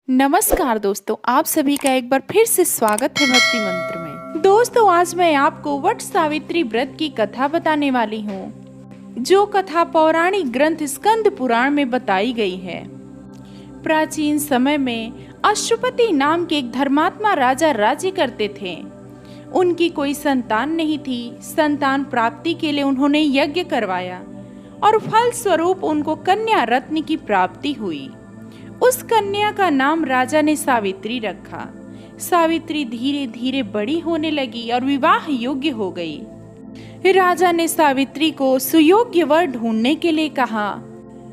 नमस्कार दोस्तों, आप सभी का एक बार फिर से स्वागत है भक्ति मंत्र में। दोस्तों, आज मैं आपको वट सावित्री व्रत की कथा बताने वाली हूँ, जो कथा पौराणिक ग्रंथ स्कंद पुराण में बताई गई है। प्राचीन समय में अश्वपति नाम के एक धर्मात्मा राजा राज्य करते थे। उनकी कोई संतान नहीं थी। संतान प्राप्ति के लिए उन्होंने यज्ञ करवाया और फल स्वरूप उनको कन्या रत्न की प्राप्ति हुई। उस कन्या का नाम राजा ने सावित्री रखा। सावित्री धीरे धीरे बड़ी होने लगी और विवाह योग्य हो गई। राजा ने सावित्री को सुयोग्य वर ढूंढने के लिए कहा।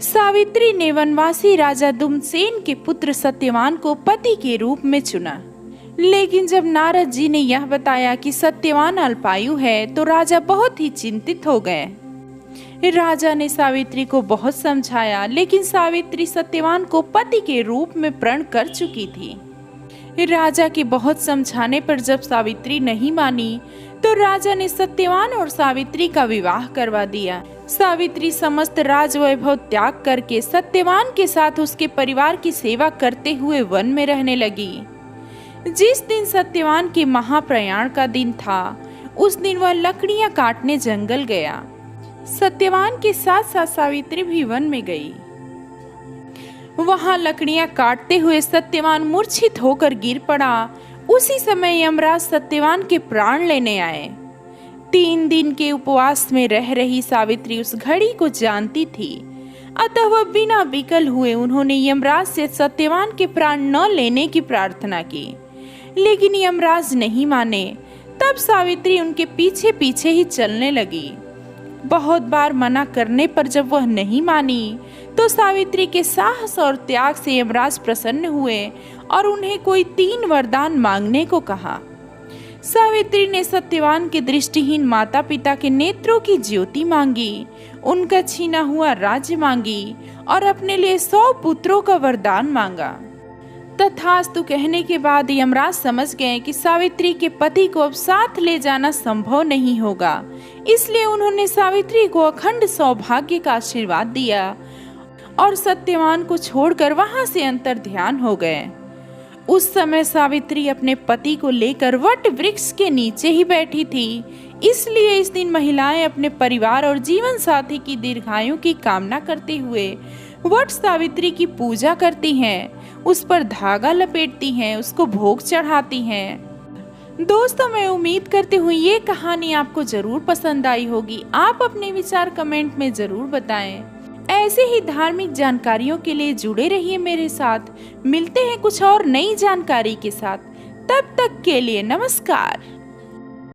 सावित्री ने वनवासी राजा दुमसेन के पुत्र सत्यवान को पति के रूप में चुना। लेकिन जब नारद जी ने यह बताया कि सत्यवान अल्पायु है, तो राजा बहुत ही चिंतित हो गए। राजा ने सावित्री को बहुत समझाया, लेकिन सावित्री सत्यवान को पति के रूप में प्रण कर चुकी थी। राजा के बहुत समझाने पर जब सावित्री नहीं मानी, तो राजा ने सत्यवान और सावित्री का विवाह करवा दिया। सावित्री समस्त राजवैभव त्याग करके सत्यवान के साथ उसके परिवार की सेवा करते हुए वन में रहने लगी। जिस दिन सत्यवान के महाप्रयाण का दिन था, उस दिन वह लकड़ियां काटने जंगल गया। सत्यवान के साथ साथ सावित्री भी वन में गई। वहां लकड़ियां काटते हुए सत्यवान मूर्छित होकर गिर पड़ा। उसी समय यमराज सत्यवान के प्राण लेने आए। 3 दिन के उपवास में रह रही सावित्री उस घड़ी को जानती थी, अतः वह बिना विकल हुए उन्होंने यमराज से सत्यवान के प्राण न लेने की प्रार्थना की। लेकिन यमराज नहीं माने। तब सावित्री उनके पीछे पीछे ही चलने लगी। बहुत बार मना करने पर जब वह नहीं मानी, तो सावित्री के साहस और त्याग से यमराज प्रसन्न हुए और उन्हें कोई 3 वरदान मांगने को कहा। सावित्री ने सत्यवान के दृष्टिहीन माता पिता के नेत्रों की ज्योति मांगी, उनका छीना हुआ राज्य मांगी और अपने लिए 100 पुत्रों का वरदान मांगा। तथास्तु कहने के बाद यमराज समझ गए कि सावित्री के पति को अब साथ ले जाना संभव नहीं होगा। इसलिए उन्होंने सावित्री को अखंड सौभाग्य का आशीर्वाद दिया और सत्यवान को छोड़कर वहां से अंतर ध्यान हो गए। उस समय सावित्री अपने पति को लेकर वट वृक्ष के नीचे ही बैठी थी। इसलिए इस दिन महिलाएं अपने परिवार और जीवन साथी की दीर्घायु की कामना करते हुए वट सावित्री की पूजा करती हैं, उस पर धागा लपेटती हैं, उसको भोग चढ़ाती हैं। दोस्तों, मैं उम्मीद करती हूँ ये कहानी आपको जरूर पसंद आई होगी। आप अपने विचार कमेंट में जरूर बताएं। ऐसे ही धार्मिक जानकारियों के लिए जुड़े रहिए मेरे साथ। मिलते हैं कुछ और नई जानकारी के साथ। तब तक के लिए नमस्कार।